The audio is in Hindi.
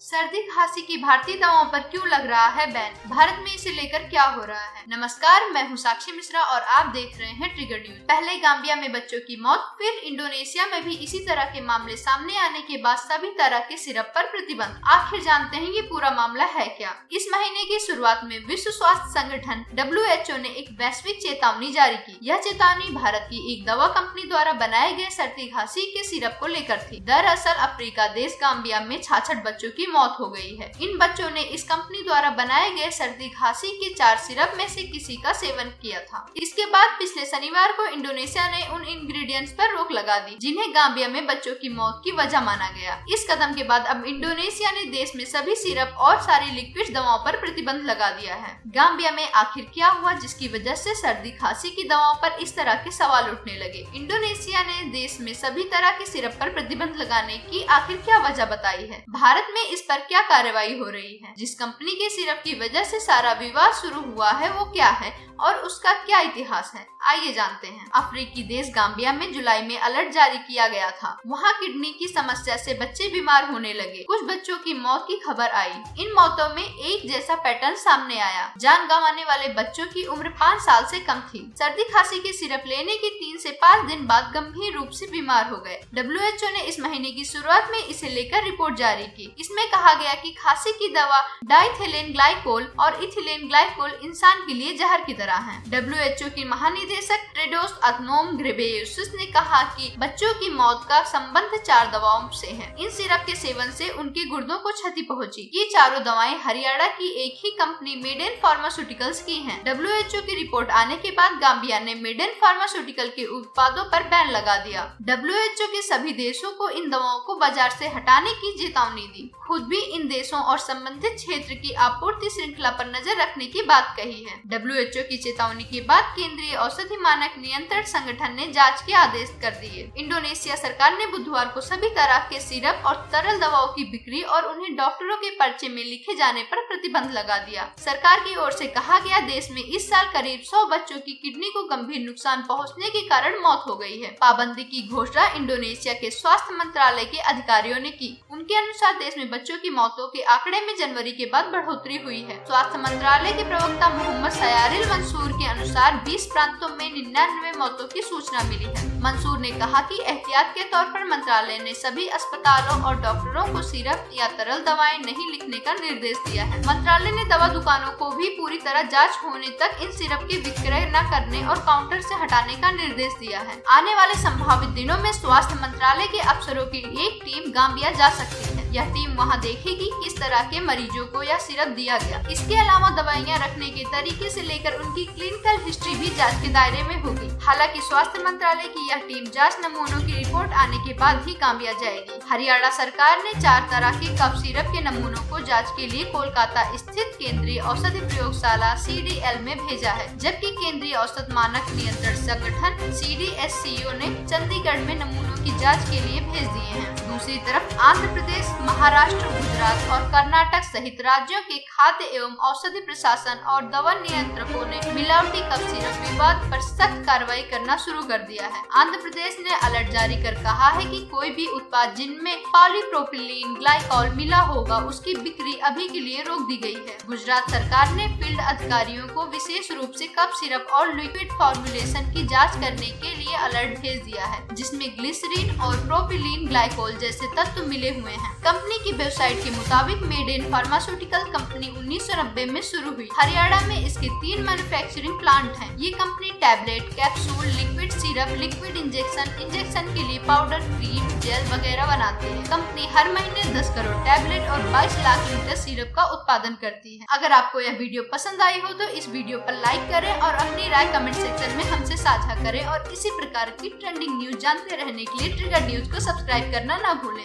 सर्दी खांसी की भारतीय दवाओं पर क्यों लग रहा है बैन? भारत में इसे लेकर क्या हो रहा है? नमस्कार, मैं हूं साक्षी मिश्रा और आप देख रहे हैं ट्रिगर न्यूज। पहले गाम्बिया में बच्चों की मौत, फिर इंडोनेशिया में भी इसी तरह के मामले सामने आने के बाद सभी तरह के सिरप पर प्रतिबंध। आखिर जानते हैं ये पूरा मामला है क्या? इस महीने की शुरुआत में विश्व स्वास्थ्य संगठन WHO ने एक वैश्विक चेतावनी जारी की। यह चेतावनी भारत की एक दवा कंपनी द्वारा बनाए गए सर्दी खांसी के सिरप को लेकर थी। दरअसल अफ्रीका देश गाम्बिया में 66 बच्चों की मौत हो गई है। इन बच्चों ने इस कंपनी द्वारा बनाए गए सर्दी खांसी के 4 सिरप में से किसी का सेवन किया था। इसके बाद पिछले शनिवार को इंडोनेशिया ने उन इंग्रेडिएंट्स पर रोक लगा दी जिन्हें गाम्बिया में बच्चों की मौत की वजह माना गया। इस कदम के बाद अब इंडोनेशिया ने देश में सभी सिरप और सारी लिक्विड दवाओं पर प्रतिबंध लगा दिया है। गाम्बिया में आखिर क्या हुआ जिसकी वजह से सर्दी खांसी की दवाओं पर इस तरह के सवाल उठने लगे? इंडोनेशिया ने देश में सभी तरह के सिरप पर प्रतिबंध लगाने की आखिर क्या वजह बताई है? भारत में इस पर क्या कार्रवाई हो रही है? जिस कंपनी के सिरप की वजह से सारा विवाद शुरू हुआ है वो क्या है और उसका क्या इतिहास है? आइए जानते हैं। अफ्रीकी देश गाम्बिया में जुलाई में अलर्ट जारी किया गया था। वहाँ किडनी की समस्या से बच्चे बीमार होने लगे। कुछ बच्चों की मौत की खबर आई। इन मौतों में एक जैसा पैटर्न सामने आया। जान गंवाने वाले बच्चों की उम्र 5 साल से कम थी। सर्दी खांसी के सिरप लेने के 3 से 5 दिन बाद गंभीर रूप से बीमार हो गए। WHO ने इस महीने की शुरुआत में इसे लेकर रिपोर्ट जारी की। इसमें कहा गया कि खांसी की दवा डाइथिलेन ग्लाइकोल और इथिलेन ग्लाइकोल इंसान के लिए जहर की तरह है। WHO की महानिदेशक टेड्रोस अधनोम घेब्रेयेसुस ने कहा कि बच्चों की मौत का संबंध 4 दवाओं से है। इन सिरप के सेवन से उनके गुर्दों को क्षति पहुंची। ये चारों दवाएं हरियाणा की एक ही कंपनी मेडेन फार्मास्यूटिकल्स की हैं। WHO की रिपोर्ट आने के बाद गाम्बिया ने मेडेन फार्मास्यूटिकल के उत्पादों पर बैन लगा दिया। WHO के सभी देशों को इन दवाओं को बाजार से हटाने की चेतावनी दी। खुद भी इन देशों और संबंधित क्षेत्र की आपूर्ति श्रृंखला पर नजर रखने की बात कही है। WHO की चेतावनी के बाद केंद्रीय औषधि मानक नियंत्रण संगठन ने जांच के आदेश कर दिए। इंडोनेशिया सरकार ने बुधवार को सभी तरह के सिरप और तरल दवाओं की बिक्री और उन्हें डॉक्टरों के पर्चे में लिखे जाने पर प्रतिबंध लगा दिया। सरकार की ओर से कहा गया, देश में इस साल करीब 100 बच्चों की किडनी को गंभीर नुकसान पहुंचने के कारण मौत हो गई है। पाबंदी की घोषणा इंडोनेशिया के स्वास्थ्य मंत्रालय के अधिकारियों ने की। उनके अनुसार देश में बच्चों की मौतों के आंकड़े में जनवरी के बाद बढ़ोतरी हुई है। स्वास्थ्य मंत्रालय के प्रवक्ता मोहम्मद सयारिल मंसूर के अनुसार 20 प्रांतों में 99 मौतों की सूचना मिली है। मंसूर ने कहा कि एहतियात के तौर पर मंत्रालय ने सभी अस्पतालों और डॉक्टरों को सिरप या तरल दवाएं नहीं लिखने का निर्देश दिया है। मंत्रालय ने दवा दुकानों को भी पूरी तरह जांच होने तक इन सिरप के विक्रय न करने और काउंटर से हटाने का निर्देश दिया है। आने वाले संभावित दिनों में स्वास्थ्य मंत्रालय के अफसरों की एक टीम गाम्बिया जा सकती है। यह टीम वहां देखेगी किस तरह के मरीजों को यह सिरप दिया गया। इसके अलावा दवाइयां रखने के तरीके से लेकर उनकी क्लिनिकल हिस्ट्री भी जांच के दायरे में होगी। हालांकि स्वास्थ्य मंत्रालय की यह टीम जांच नमूनों की रिपोर्ट आने के बाद ही गाम्बिया जाएगी। हरियाणा सरकार ने 4 तरह के कफ सिरप के नमूनों को जांच के लिए कोलकाता स्थित केंद्रीय औषधि प्रयोगशाला CDL में भेजा है, जबकि केंद्रीय औषध मानक नियंत्रण संगठन CDSCO ने चंडीगढ़ में नमूनों की जांच के लिए भेज दिए हैं। दूसरी तरफ आंध्र प्रदेश, महाराष्ट्र, गुजरात और कर्नाटक सहित राज्यों के खाद्य एवं औषधि प्रशासन और दवा नियंत्रकों ने मिलावटी कफ सिरप विवाद पर सख्त कार्रवाई करना शुरू कर दिया है। आंध्र प्रदेश ने अलर्ट जारी कर कहा है कि कोई भी उत्पाद जिनमें पॉलीप्रोपिलीन ग्लाइकोल मिला होगा उसकी बिक्री अभी के लिए रोक दी गई है। गुजरात सरकार ने फील्ड अधिकारियों को विशेष रूप से कफ सिरप और लिक्विड फॉर्मुलेशन की जाँच करने के लिए अलर्ट भेज दिया है, जिसमें ग्लिसरीन और प्रोपिलीन ग्लाइकोल जैसे तत्व मिले हुए हैं। कंपनी की वेबसाइट के मुताबिक मेडेन फार्मास्यूटिकल कंपनी 1990 में शुरू हुई। हरियाणा में इसके 3 मैन्युफैक्चरिंग प्लांट हैं। ये company tablet, capsule, liquid syrup, liquid injection के लिए पाउडर, क्रीम, जेल वगैरह बनाती है। कंपनी हर महीने 10 करोड़ टैबलेट और 22 लाख लीटर सिरप का उत्पादन करती है। अगर आपको यह वीडियो पसंद आई हो तो इस वीडियो पर लाइक करें और अपनी राय कमेंट सेक्शन में हमसे साझा करें और इसी प्रकार की ट्रेंडिंग न्यूज जानते रहने के लिए ट्रिगर न्यूज को सब्सक्राइब करना न भूलें।